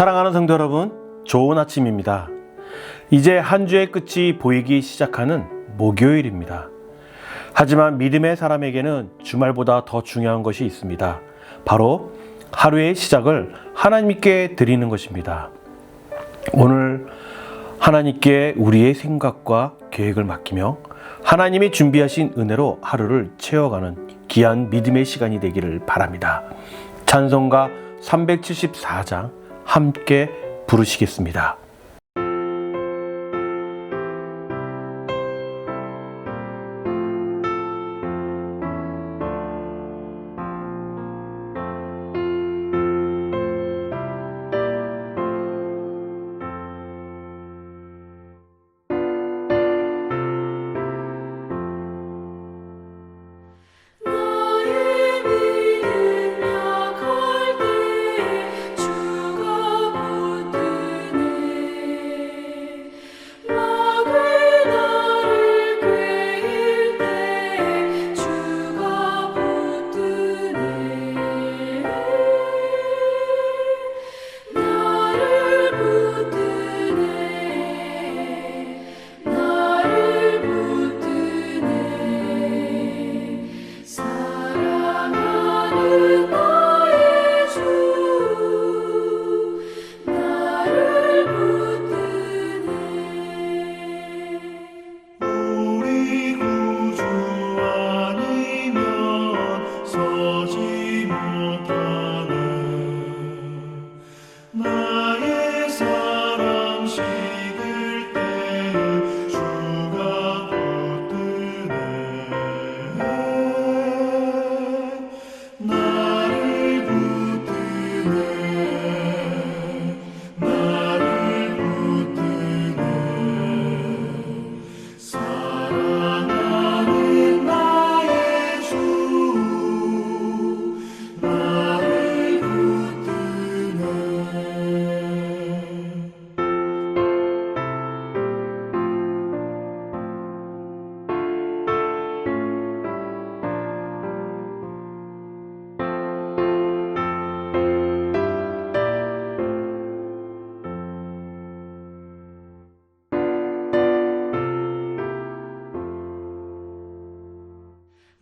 사랑하는 성도 여러분, 좋은 아침입니다. 이제 한 주의 끝이 보이기 시작하는 목요일입니다. 하지만 믿음의 사람에게는 주말보다 더 중요한 것이 있습니다. 바로 하루의 시작을 하나님께 드리는 것입니다. 오늘 하나님께 우리의 생각과 계획을 맡기며 하나님이 준비하신 은혜로 하루를 채워가는 귀한 믿음의 시간이 되기를 바랍니다. 찬송가 374장 함께 부르시겠습니다.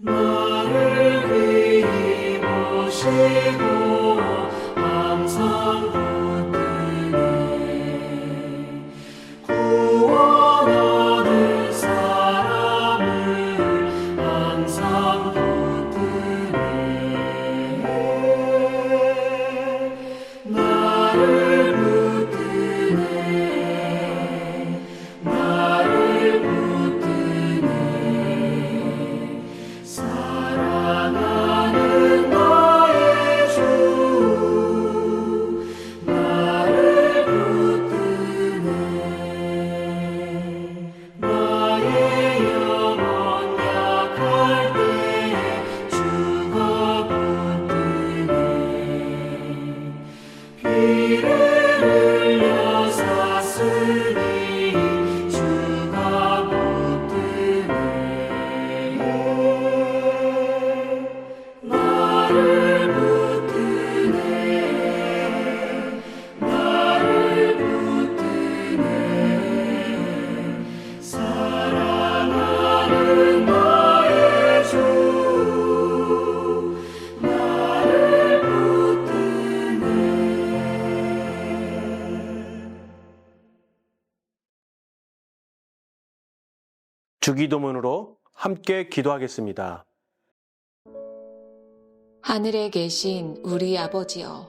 나를 귀히 보시고 항상 붙드네 구원하는 사람을 항상 붙드네 나를 붙드네 나를 붙드네 사랑하는 나의 주 나를 붙드네 나의 영혼 약할 때 주가 붙드네 피를 흘려 샀으니 주가 붙드네 나를 붙드네 나를 붙드네 사랑하는 나의 주 나를 붙드네 주기도문으로 함께 기도하겠습니다. 하늘에 계신 우리 아버지여,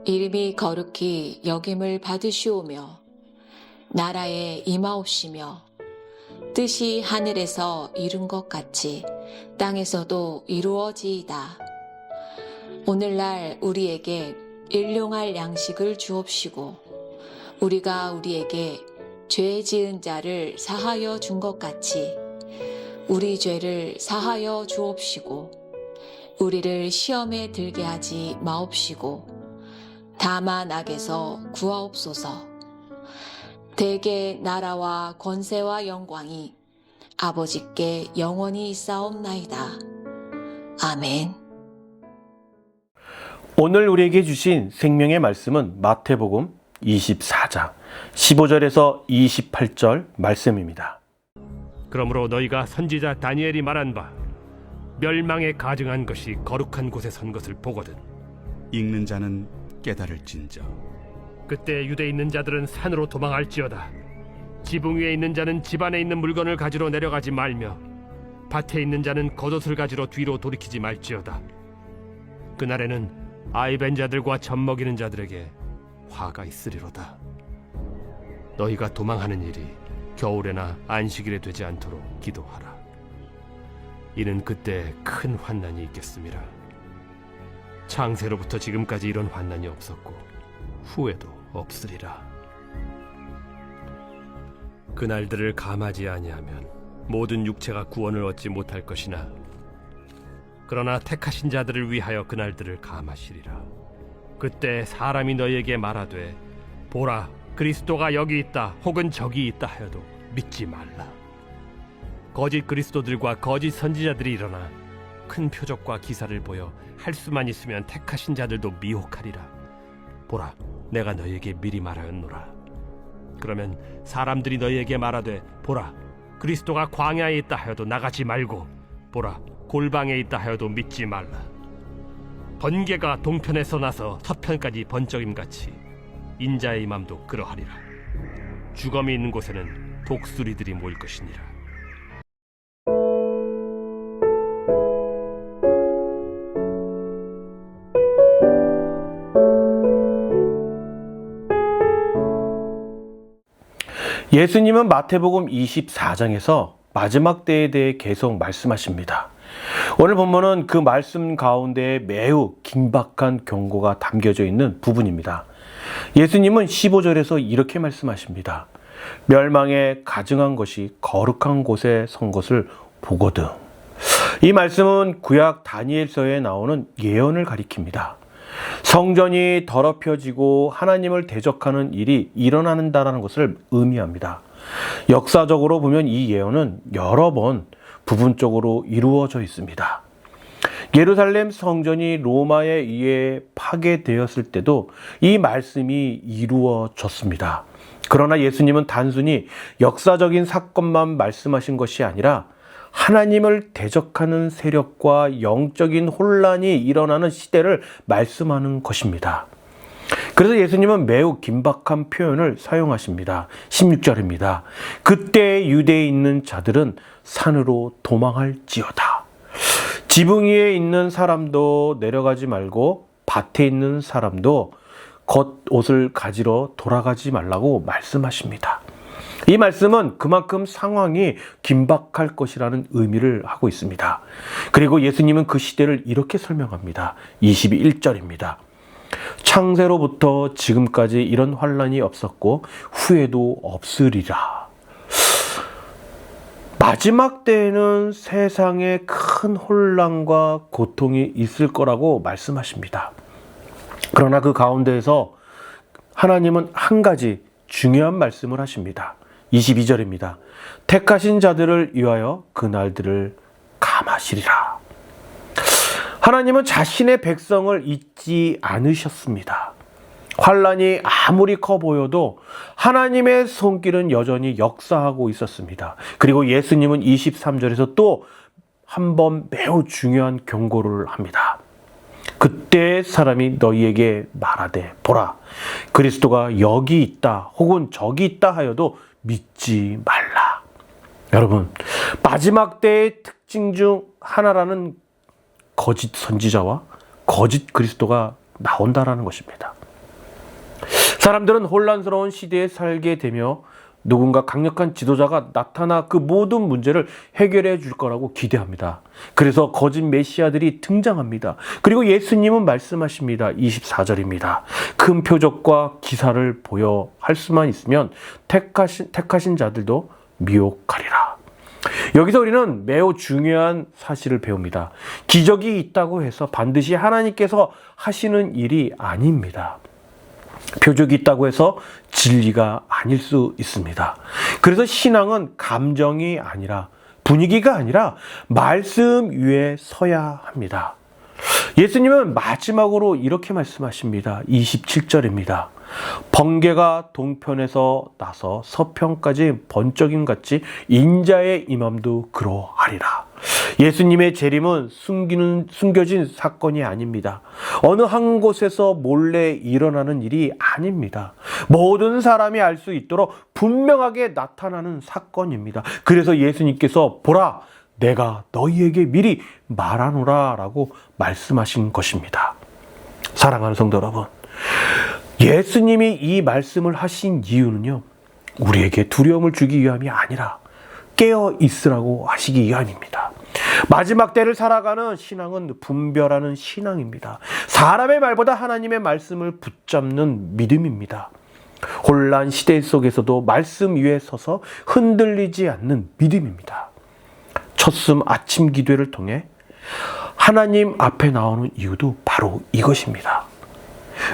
이름이 거룩히 여김을 받으시오며, 나라에 임하옵시며, 뜻이 하늘에서 이룬 것 같이 땅에서도 이루어지이다. 오늘날 우리에게 일용할 양식을 주옵시고, 우리가 우리에게 죄 지은 자를 사하여 준 것 같이 우리 죄를 사하여 주옵시고, 우리를 시험에 들게 하지 마옵시고 다만 악에서 구하옵소서. 대개 나라와 권세와 영광이 아버지께 영원히 있사옵나이다. 아멘. 오늘 우리에게 주신 생명의 말씀은 마태복음 24장 15절에서 28절 말씀입니다. 그러므로 너희가 선지자 다니엘이 말한 바 멸망에 가증한 것이 거룩한 곳에 선 것을 보거든 읽는 자는 깨달을진저. 그때 유대에 있는 자들은 산으로 도망할지어다. 지붕 위에 있는 자는 집 안에 있는 물건을 가지러 내려가지 말며 밭에 있는 자는 겉옷을 가지러 뒤로 돌이키지 말지어다. 그날에는 아이 벤 자들과 젖 먹이는 자들에게 화가 있으리로다. 너희가 도망하는 일이 겨울에나 안식일에 되지 않도록 기도하라. 이는 그때 큰 환난이 있겠음이라. 창세로부터 지금까지 이런 환난이 없었고 후에도 없으리라. 그날들을 감하지 아니하면 모든 육체가 구원을 얻지 못할 것이나 그러나 택하신 자들을 위하여 그날들을 감하시리라. 그때 사람이 너희에게 말하되 보라 그리스도가 여기 있다 혹은 저기 있다 하여도 믿지 말라. 거짓 그리스도들과 거짓 선지자들이 일어나 큰 표적과 기사를 보여 할 수만 있으면 택하신 자들도 미혹하리라. 보라 내가 너희에게 미리 말하였노라. 그러면 사람들이 너희에게 말하되 보라 그리스도가 광야에 있다 하여도 나가지 말고 보라 골방에 있다 하여도 믿지 말라. 번개가 동편에서 나서 서편까지 번쩍임같이 인자의 맘도 그러하리라. 주검이 있는 곳에는 독수리들이 모일 것이니라. 예수님은 마태복음 24장에서 마지막 때에 대해 계속 말씀하십니다. 오늘 본문은 그 말씀 가운데 매우 긴박한 경고가 담겨져 있는 부분입니다. 예수님은 15절에서 이렇게 말씀하십니다. 멸망에 가증한 것이 거룩한 곳에 선 것을 보거든. 이 말씀은 구약 다니엘서에 나오는 예언을 가리킵니다. 성전이 더럽혀지고 하나님을 대적하는 일이 일어난다는 것을 의미합니다. 역사적으로 보면 이 예언은 여러 번 부분적으로 이루어져 있습니다. 예루살렘 성전이 로마에 의해 파괴되었을 때도 이 말씀이 이루어졌습니다. 그러나 예수님은 단순히 역사적인 사건만 말씀하신 것이 아니라 하나님을 대적하는 세력과 영적인 혼란이 일어나는 시대를 말씀하는 것입니다. 그래서 예수님은 매우 긴박한 표현을 사용하십니다. 16절입니다. 그때 유대에 있는 자들은 산으로 도망할지어다. 지붕 위에 있는 사람도 내려가지 말고 밭에 있는 사람도 겉옷을 가지러 돌아가지 말라고 말씀하십니다. 이 말씀은 그만큼 상황이 긴박할 것이라는 의미를 하고 있습니다. 그리고 예수님은 그 시대를 이렇게 설명합니다. 21절입니다. 창세로부터 지금까지 이런 환난이 없었고 후에도 없으리라. 마지막 때에는 세상에 큰 혼란과 고통이 있을 거라고 말씀하십니다. 그러나 그 가운데에서 하나님은 한 가지 중요한 말씀을 하십니다. 22절입니다. 택하신 자들을 위하여 그날들을 감하시리라. 하나님은 자신의 백성을 잊지 않으셨습니다. 환란이 아무리 커 보여도 하나님의 손길은 여전히 역사하고 있었습니다. 그리고 예수님은 23절에서 또 한 번 매우 중요한 경고를 합니다. 그때 사람이 너희에게 말하되 보라 그리스도가 여기 있다 혹은 저기 있다 하여도 믿지 말라. 여러분 마지막 때의 특징 중 하나라는 거짓 선지자와 거짓 그리스도가 나온다라는 것입니다. 사람들은 혼란스러운 시대에 살게 되며 누군가 강력한 지도자가 나타나 그 모든 문제를 해결해 줄 거라고 기대합니다. 그래서 거짓 메시아들이 등장합니다. 그리고 예수님은 말씀하십니다. 24절입니다. 큰 표적과 기사를 보여 할 수만 있으면 택하신 자들도 미혹하리라. 여기서 우리는 매우 중요한 사실을 배웁니다. 기적이 있다고 해서 반드시 하나님께서 하시는 일이 아닙니다. 표적이 있다고 해서 진리가 아닐 수 있습니다. 그래서 신앙은 감정이 아니라 분위기가 아니라 말씀 위에 서야 합니다. 예수님은 마지막으로 이렇게 말씀하십니다. 27절입니다. 번개가 동편에서 나서 서편까지 번쩍임같이 인자의 임함도 그러하리라. 예수님의 재림은 숨겨진 사건이 아닙니다. 어느 한 곳에서 몰래 일어나는 일이 아닙니다. 모든 사람이 알 수 있도록 분명하게 나타나는 사건입니다. 그래서 예수님께서 보라, 내가 너희에게 미리 말하노라 라고 말씀하신 것입니다. 사랑하는 성도 여러분, 예수님이 이 말씀을 하신 이유는요, 우리에게 두려움을 주기 위함이 아니라 깨어 있으라고 하시기 위함입니다. 마지막 때를 살아가는 신앙은 분별하는 신앙입니다. 사람의 말보다 하나님의 말씀을 붙잡는 믿음입니다. 혼란 시대 속에서도 말씀 위에 서서 흔들리지 않는 믿음입니다. 첫숨 아침 기도를 통해 하나님 앞에 나오는 이유도 바로 이것입니다.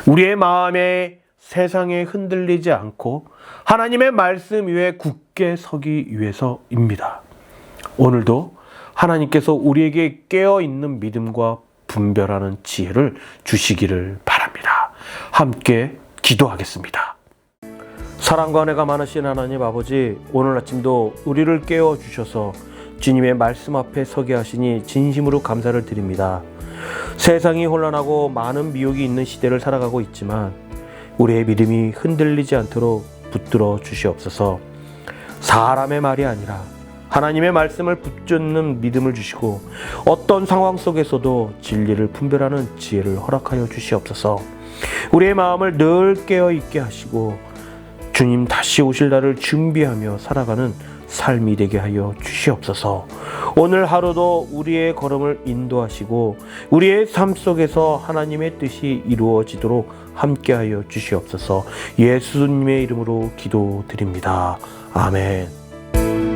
우리의 마음에 세상에 흔들리지 않고 하나님의 말씀 위에 굳게 서기 위해서입니다. 오늘도 하나님께서 우리에게 깨어있는 믿음과 분별하는 지혜를 주시기를 바랍니다. 함께 기도하겠습니다. 사랑과 은혜가 많으신 하나님 아버지, 오늘 아침도 우리를 깨워주셔서 주님의 말씀 앞에 서게 하시니 진심으로 감사를 드립니다. 세상이 혼란하고 많은 미혹이 있는 시대를 살아가고 있지만 우리의 믿음이 흔들리지 않도록 붙들어 주시옵소서. 사람의 말이 아니라 하나님의 말씀을 붙잡는 믿음을 주시고 어떤 상황 속에서도 진리를 분별하는 지혜를 허락하여 주시옵소서. 우리의 마음을 늘 깨어있게 하시고 주님 다시 오실 날을 준비하며 살아가는 삶이 되게 하여 주시옵소서. 오늘 하루도 우리의 걸음을 인도하시고 우리의 삶 속에서 하나님의 뜻이 이루어지도록 함께하여 주시옵소서. 예수님의 이름으로 기도드립니다. 아멘.